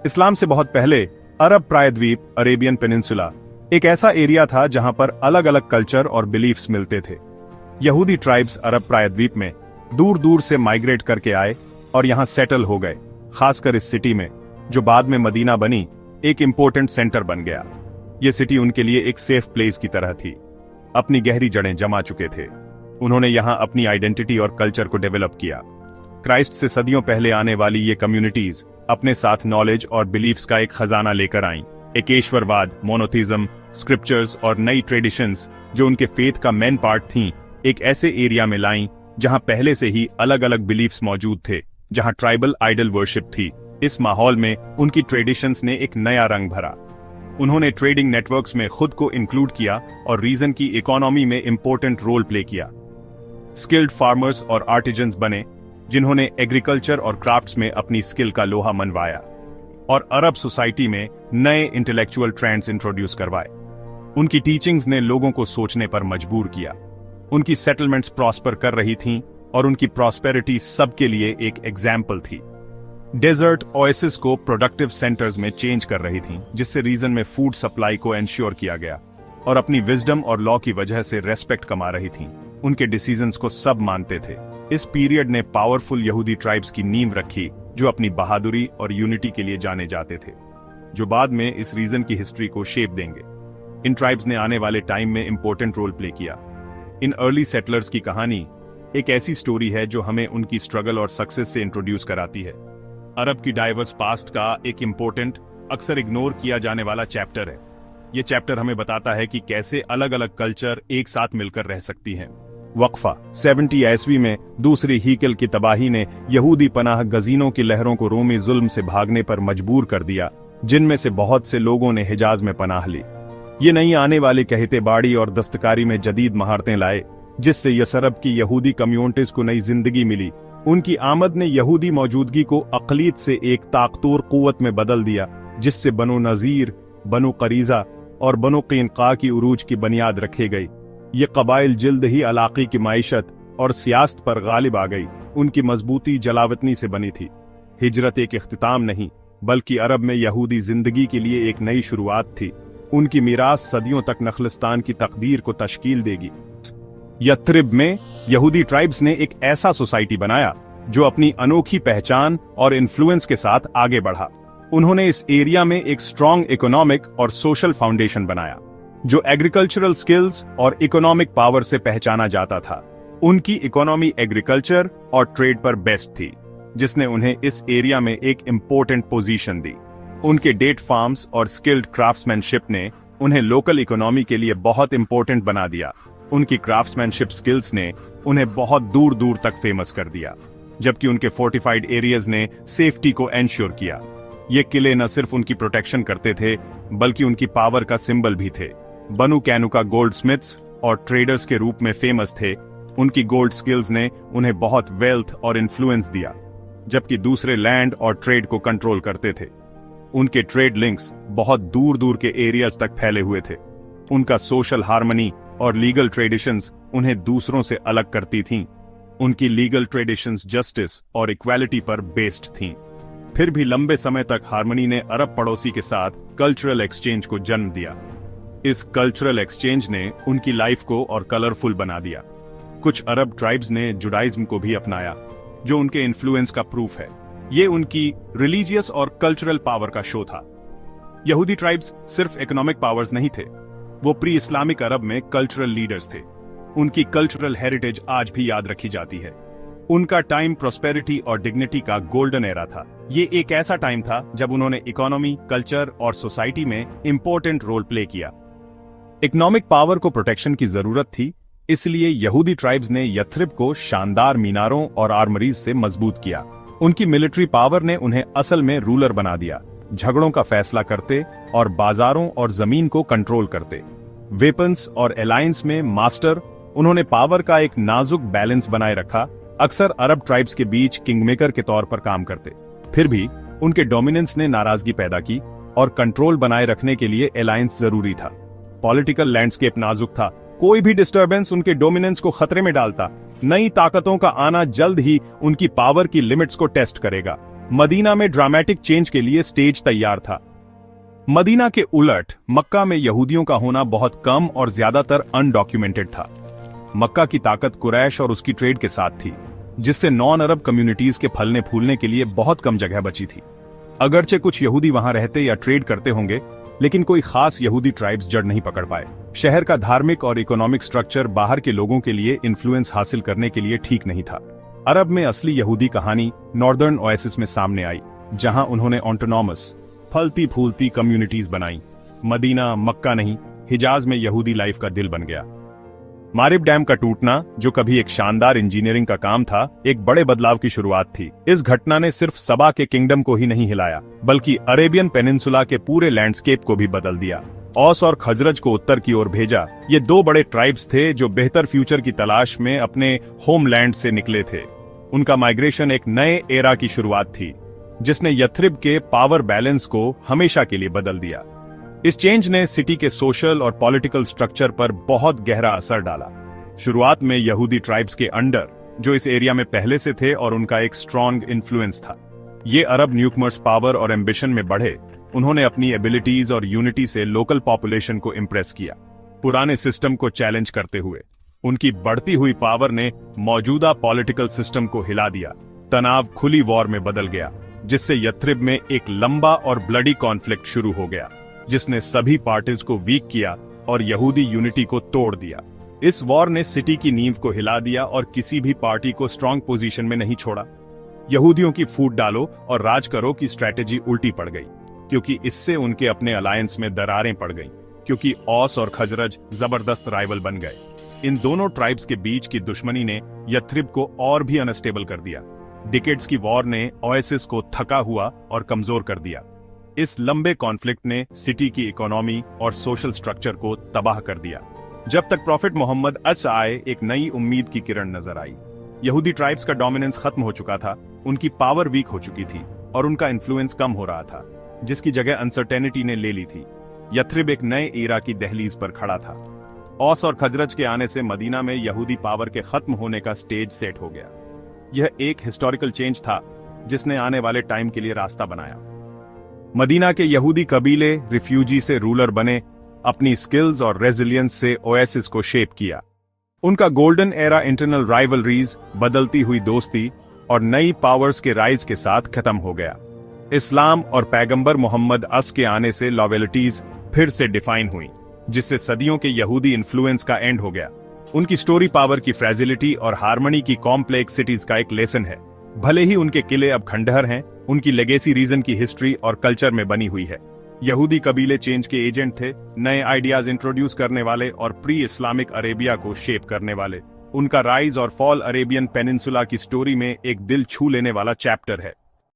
इस्लाम से बहुत पहले अरब प्रायद्वीप अरेबियन पेनिनसुला एक ऐसा एरिया था जहां पर अलग अलग कल्चर और बिलीफ्स मिलते थे। यहूदी ट्राइब्स अरब प्रायद्वीप में दूर दूर से माइग्रेट करके आए और यहां सेटल हो गए, खासकर इस सिटी में जो बाद में मदीना बनी एक इंपॉर्टेंट सेंटर बन गया। यह सिटी उनके लिए एक सेफ प्लेस की तरह थी। अपनी गहरी जड़ें जमा चुके थे। उन्होंने यहां अपनी आइडेंटिटी और कल्चर को डेवलप किया। क्राइस्ट से सदियों पहले आने वाली ये कम्युनिटीज अपने साथ नॉलेज और बिलीफ्स का एक खजाना लेकर आईं। एकेश्वरवाद, मोनोथिज्म, स्क्रिप्चर्स और नई ट्रेडिशंस जो उनके फेथ का मेन पार्ट थीं, एक ऐसे एरिया में लाईं जहां पहले से ही अलग अलग बिलीफ्स मौजूद थे, जहां ट्राइबल आइडल वर्शिप थी। इस माहौल में उनकी ट्रेडिशंस ने एक नया रंग भरा। उन्होंने ट्रेडिंग नेटवर्क्स में खुद को इंक्लूड किया और रीजन की इकोनॉमी में इंपॉर्टेंट रोल प्ले किया। स्किल्ड फार्मर्स और आर्टिजन्स बने जिन्होंने एग्रीकल्चर और क्राफ्ट्स में अपनी स्किल का लोहा मनवाया और अरब सोसाइटी में नए इंटेलेक्चुअल ट्रेंड्स इंट्रोड्यूस करवाए। उनकी टीचिंग्स ने लोगों को सोचने पर मजबूर किया। उनकी सेटलमेंट्स प्रॉस्पर कर रही थीं और उनकी प्रॉस्पेरिटी सबके लिए एक एग्जाम्पल थी। डेजर्ट ओएसिस को प्रोडक्टिव सेंटर्स में चेंज कर रही थीं, जिससे रीजन में फूड सप्लाई को एंश्योर किया गया और अपनी विजडम और लॉ की वजह से रेस्पेक्ट कमा रही थीं। उनके डिसीजंस को सब मानते थे। इस पीरियड ने पावरफुल यहूदी ट्राइब्स की नींव रखी जो अपनी बहादुरी और यूनिटी के लिए जाने जाते थे, जो बाद में इस रीजन की हिस्ट्री को शेप देंगे। इन ट्राइब्स ने आने वाले टाइम में इंपॉर्टेंट रोल प्ले किया। इन अर्ली सेटलर्स की कहानी एक ऐसी स्टोरी है जो हमें उनकी स्ट्रगल और सक्सेस से इंट्रोड्यूस कराती है। अरब की डाइवर्स पास्ट का एक इंपॉर्टेंट, अक्सर इग्नोर किया जाने वाला चैप्टर है। ये चैप्टर हमें बताता है कि कैसे अलग अलग कल्चर एक साथ मिलकर रह सकती हैं। वक्फा 70 ईस्वी में दूसरी हीकल की तबाही ने यहूदी पनाह गजीनों की लहरों को रोमी जुल्म से भागने पर मजबूर कर दिया, जिनमें से बहुत से लोगों ने हिजाज में पनाह ली। ये नई आने वाली कहते बाड़ी और दस्तकारी में जदीद महारतें लाए, जिससे यसरब की यहूदी कम्युनिटीज को नई जिंदगी मिली। उनकी आमद ने यहूदी मौजूदगी को अक़लियत से एक ताकतवर कुव्वत में बदल दिया, जिससे बनो नज़ीर, बनो करीजा और बनो क़ीनक़ा की उरूज की बुनियाद रखी गई। ये कबाइल जल्द ही इलाक़े की माइशत और सियासत पर गालिब आ गई। उनकी मजबूती जलावतनी से बनी थी। हिजरत एक इख्तिताम नहीं, बल्कि अरब में यहूदी जिंदगी के लिए एक नई शुरुआत थी। उनकी मीरास सदियों तक नखलिस्तान की तकदीर को तश्कील देगी। यथरिब में यहूदी ट्राइब्स ने एक ऐसा सोसाइटी बनाया जो अपनी अनोखी पहचान और इन्फ्लुएंस के साथ आगे बढ़ा। उन्होंने इस एरिया में एक स्ट्रॉन्ग इकोनॉमिक और सोशल फाउंडेशन बनाया जो एग्रीकल्चरल स्किल्स और इकोनॉमिक पावर से पहचाना जाता था। उनकी इकोनॉमी एग्रीकल्चर और ट्रेड पर बेस्ड थी, जिसने उन्हें इस एरिया में एक इंपॉर्टेंट पोजीशन दी। उनके डेट फार्म्स और स्किल्ड क्राफ्ट्समैनशिप ने उन्हें लोकल इकोनॉमी के लिए बहुत इंपॉर्टेंट बना दिया। उनकी क्राफ्ट्समैनशिप स्किल्स ने उन्हें बहुत दूर दूर तक फेमस कर दिया, जबकि उनके फोर्टिफाइड एरियाज ने सेफ्टी को एंश्योर किया। ये किले न सिर्फ उनकी प्रोटेक्शन करते थे, बल्कि उनकी पावर का सिंबल भी थे। बनु कैनुका गोल्ड स्मिथ्स और ट्रेडर्स के रूप में फेमस थे। उनकी गोल्ड स्किल्स ने उन्हें बहुत वेल्थ और इन्फ्लुएंस दिया, जबकि दूसरे लैंड और ट्रेड को कंट्रोल करते थे। उनके ट्रेड लिंक्स बहुत दूर दूर के एरियाज तक फैले हुए थे। उनका सोशल हार्मनी और लीगल ट्रेडिशंस उन्हें दूसरों से अलग करती थीं। उनकी लीगल ट्रेडिशंस जस्टिस और इक्वालिटी पर बेस्ड थीं। फिर भी लंबे समय तक हार्मनी ने अरब पड़ोसी के साथ कल्चरल एक्सचेंज को जन्म दिया। इस कल्चरल एक्सचेंज ने उनकी लाइफ को और कलरफुल बना दिया। कुछ अरब ट्राइब्स ने जुडाइज्म को भी अपनाया, जो उनके इन्फ्लुएंस का प्रूफ है। ये उनकी रिलीजियस और कल्चरल पावर का शो था। यहूदी ट्राइब्स सिर्फ इकोनॉमिक पावर्स नहीं थे, वो प्री इस्लामिक अरब में कल्चरल लीडर्स थे। उनकी कल्चरल हेरिटेज आज भी याद रखी जाती है। उनका टाइम प्रोस्पेरिटी और डिग्निटी का गोल्डन एरा था। ये एक ऐसा टाइम था जब उन्होंने इकोनॉमी, कल्चर और सोसाइटी में इंपॉर्टेंट रोल प्ले किया। इकोनॉमिक पावर को प्रोटेक्शन की जरूरत थी, इसलिए यहूदी ट्राइब्स ने यथरिब को शानदार मीनारों और आर्मरीज से मजबूत किया। उनकी मिलिट्री पावर ने उन्हें असल में रूलर बना दिया, झगड़ों का फैसला करते और बाजारों और जमीन को कंट्रोल करते। वेपन्स और अलायंस में मास्टर, उन्होंने पावर का एक नाजुक बैलेंस बनाए रखा। अक्सर अरब ट्राइब्स के बीच किंगमेकर के तौर पर काम करते। फिर भी उनके डोमिनेंस ने नाराजगी पैदा की और कंट्रोल बनाए रखने के लिए अलायंस जरूरी था। पॉलिटिकल लैंडस्केप नाजुक था, कोई भी डिस्टर्बेंस उनके डोमिनेंस को खतरे में डालता। नई ताकतों का आना जल्द ही उनकी पावर की लिमिट्स को टेस्ट करेगा। मदीना में ड्रामेटिक चेंज के लिए स्टेज तैयार था। मदीना के उलट मक्का में यहूदियों का होना बहुत कम और ज्यादातर अनडॉक्यूमेंटेड था। मक्का की ताकत कुरैश और उसकी ट्रेड के साथ थी, जिससे नॉन अरब कम्युनिटीज के फलने फूलने के लिए बहुत कम जगह बची थी। अगरचे कुछ यहूदी वहां रहते या ट्रेड करते होंगे, लेकिन कोई खास यहूदी ट्राइब्स जड़ नहीं पकड़ पाए। शहर का धार्मिक और इकोनॉमिक स्ट्रक्चर बाहर के लोगों के लिए इन्फ्लुएंस हासिल करने के लिए ठीक नहीं था। अरब में असली यहूदी कहानी नॉर्दर्न ओएसिस में सामने आई, जहां उन्होंने ऑटोनॉमस फलती फूलती कम्युनिटीज बनाई। मदीना मक्का नहीं, हिजाज में यहूदी लाइफ का दिल बन गया। मारिब डैम का टूटना, जो कभी एक शानदार इंजीनियरिंग का काम था, एक बड़े बदलाव की शुरुआत थी। इस घटना ने सिर्फ सबा के किंगडम को ही नहीं हिलाया, बल्कि अरेबियन पेनिनसुला के पूरे लैंडस्केप को भी बदल दिया। औस और खजरज को उत्तर की ओर भेजा। ये दो बड़े ट्राइब्स थे जो बेहतर फ्यूचर की तलाश में अपने होमलैंड से निकले थे। उनका माइग्रेशन एक नए एरा की शुरुआत थी, जिसने यथ्रिब के पावर बैलेंस को हमेशा के लिए बदल दिया। इस चेंज ने सिटी के सोशल और पॉलिटिकल स्ट्रक्चर पर बहुत गहरा असर डाला। शुरुआत में यहूदी ट्राइब्स के अंडर, जो इस एरिया में पहले से थे, और उनका एक स्ट्रॉन्ग इन्फ्लुएंस था। ये अरब न्यूकमर्स पावर और एम्बिशन में बढ़े। उन्होंने अपनी एबिलिटीज और यूनिटी से लोकल पॉपुलेशन को इम्प्रेस किया, पुराने सिस्टम को चैलेंज करते हुए। उनकी बढ़ती हुई पावर ने मौजूदा पॉलिटिकल सिस्टम को हिला दिया। तनाव खुली वॉर में बदल गया, जिससे यथ्रिब में एक लंबा और ब्लडी कॉन्फ्लिक्ट शुरू हो गया, जिसने सभी पार्टीज को वीक किया और यहूदी यूनिटी को तोड़ दिया। इस वॉर ने सिटी की नींव को हिला दिया और किसी भी पार्टी को स्ट्रांग पोजीशन में नहीं छोड़ा। यहूदियों की फूट डालो और राज करो की स्ट्रैटेजी उल्टी पड़ गई, क्योंकि इससे उनके अपने अलायंस में दरारें पड़ गईं, क्योंकि औस और खजरज जबरदस्त राइवल बन गए। इन दोनों ट्राइब्स के बीच की दुश्मनी ने यथ्रिब को और भी अनस्टेबल कर दिया। डिकेड्स की वॉर ने ओएसिस को थका हुआ और कमजोर कर दिया। इस लंबे कॉन्फ्लिक्ट ने सिटी की इकोनॉमी और सोशल स्ट्रक्चर को तबाह कर दिया। जब तक प्रॉफिट मोहम्मद आए, एक नई उम्मीद की किरण नजर आई। यहूदी ट्राइब्स का डोमिनेंस खत्म हो चुका था, उनकी पावर वीक हो चुकी थी और उनका इन्फ्लुएंस कम हो रहा था, जिसकी जगह अनसर्टेनिटी ने ले ली थी। यथ्रिब एक नए एरा की दहलीज पर खड़ा था। औस और खजरज के आने से मदीना में यहूदी पावर के खत्म होने का स्टेज सेट हो गया। यह एक हिस्टोरिकल चेंज था, जिसने आने वाले टाइम के लिए रास्ता बनाया। मदीना के यहूदी कबीले रिफ्यूजी से रूलर बने, अपनी स्किल्स और रेजिलियंस से ओएसिस को शेप किया। उनका गोल्डन एरा इंटरनल राइवलरीज, बदलती हुई दोस्ती और नई पावर्स के राइज के साथ खत्म हो गया। इस्लाम और पैगंबर मोहम्मद के आने से लॉयल्टीज फिर से डिफाइन हुई, जिससे सदियों के यहूदी इन्फ्लुएंस का एंड हो गया। उनकी स्टोरी पावर की फ्रेजिलिटी और हार्मनी की कॉम्प्लेक्सिटीज का एक लेसन है। भले ही उनके किले अब खंडहर हैं, उनकी लेगेसी रीजन की हिस्ट्री और कल्चर में बनी हुई है। यहूदी कबीले चेंज के एजेंट थे, नए आइडियाज इंट्रोड्यूस करने वाले और प्री इस्लामिक अरेबिया को शेप करने वाले। उनका राइज और फॉल अरेबियन पेनिनसुला की स्टोरी में एक दिल छू लेने वाला चैप्टर है।